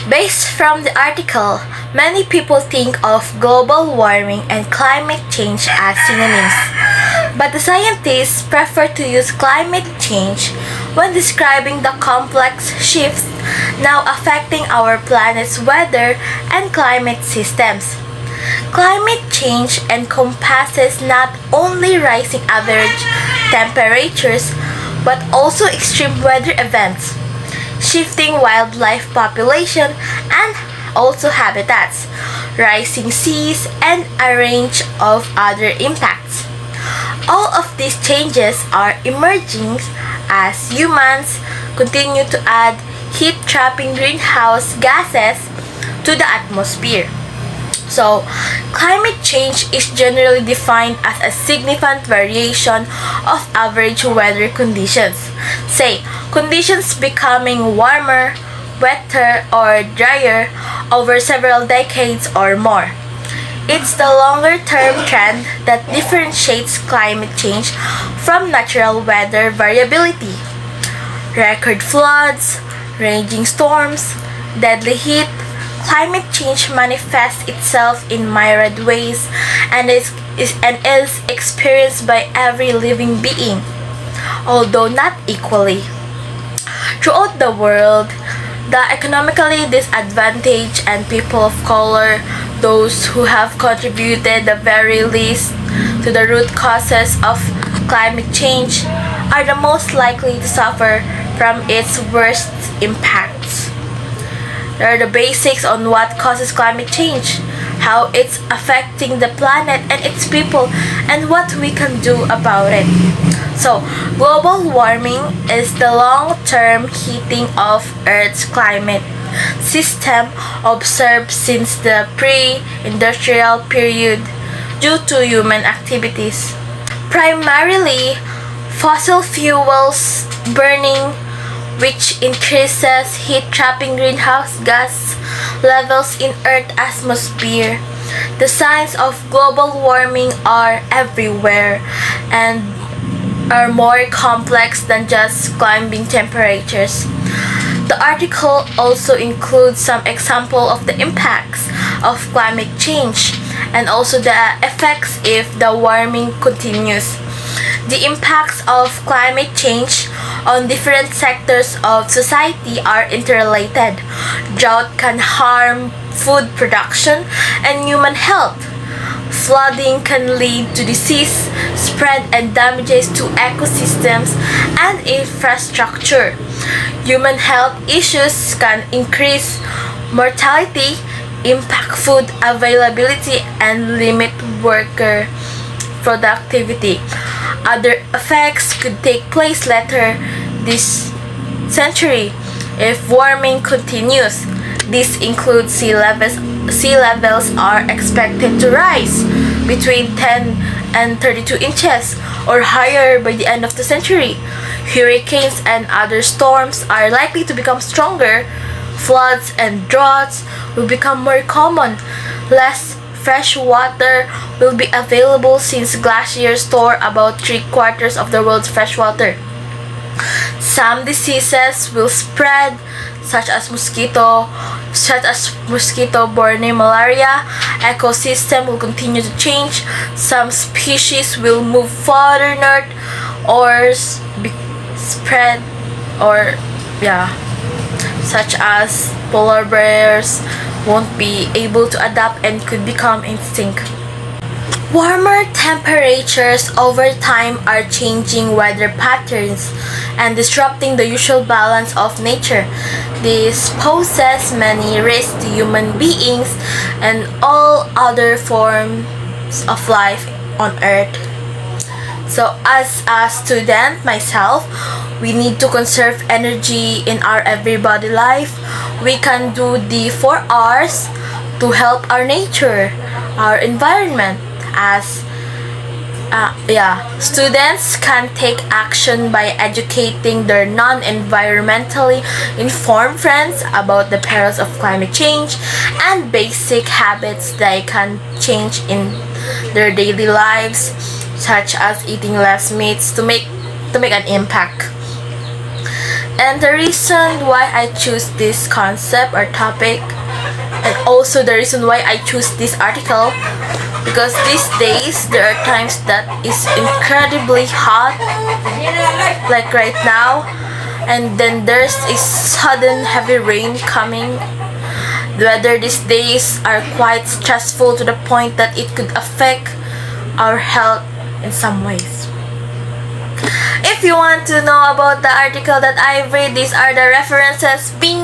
Based from the article, many people think of global warming and climate change as synonyms, but the scientists prefer to use climate change when describing the complex shifts now affecting our planet's weather and climate systems. Climate change encompasses not only rising average temperatures but also extreme weather events, shifting wildlife population and also habitats, rising seas, and a range of other impacts. All of these changes are emerging as humans continue to add heat-trapping greenhouse gases to the atmosphere. So, climate change is generally defined as a significant variation of average weather conditions. Say, conditions becoming warmer, wetter, or drier over several decades or more. It's the longer-term trend that differentiates climate change from natural weather variability. Record floods, raging storms, deadly heat. Climate change manifests itself in myriad ways and is experienced by every living being, although not equally. Throughout the world, the economically disadvantaged and people of color, those who have contributed the very least to the root causes of climate change, are the most likely to suffer from its worst impacts. There are the basics on what causes climate change, how it's affecting the planet and its people, and what we can do about it. So, global warming is the long-term heating of Earth's climate system observed since the pre-industrial period due to human activities. Primarily, fossil fuels burning, which increases heat-trapping greenhouse gas levels in Earth's atmosphere. The signs of global warming are everywhere and are more complex than just climbing temperatures. The article also includes some example of the impacts of climate change and also the effects if the warming continues. The impacts of climate change on different sectors of society are interrelated. Drought can harm food production and human health. Flooding can lead to disease spread and damages to ecosystems and infrastructure. Human health issues can increase mortality, impact food availability, and limit worker productivity. Other effects could take place later this century if warming continues. This includes sea levels. Sea levels are expected to rise between 10 and 32 inches or higher by the end of the century. Hurricanes and other storms are likely to become stronger. Floods and droughts will become more common. Less fresh water will be available since glaciers store about 3/4 of the world's fresh water. Some diseases will spread, such as mosquito-borne malaria. Ecosystem will continue to change. Some species will move farther north or spread such as polar bears won't be able to adapt and could become extinct. Warmer temperatures over time are changing weather patterns and disrupting the usual balance of nature. This poses many risks to human beings and all other forms of life on Earth. So as a student myself, we need to conserve energy in our everyday life. We can do the 4 R's to help our nature, our environment. As students can take action by educating their non-environmentally informed friends about the perils of climate change and basic habits they can change in their daily lives, such as eating less meats to make an impact. And the reason why I choose this concept or topic, and also the reason why I choose this article, because these days there are times that is incredibly hot, like right now, and then there's a sudden heavy rain coming. The weather these days are quite stressful to the point that it could affect our health in some ways. If you want to know about the article that I read, these are the references being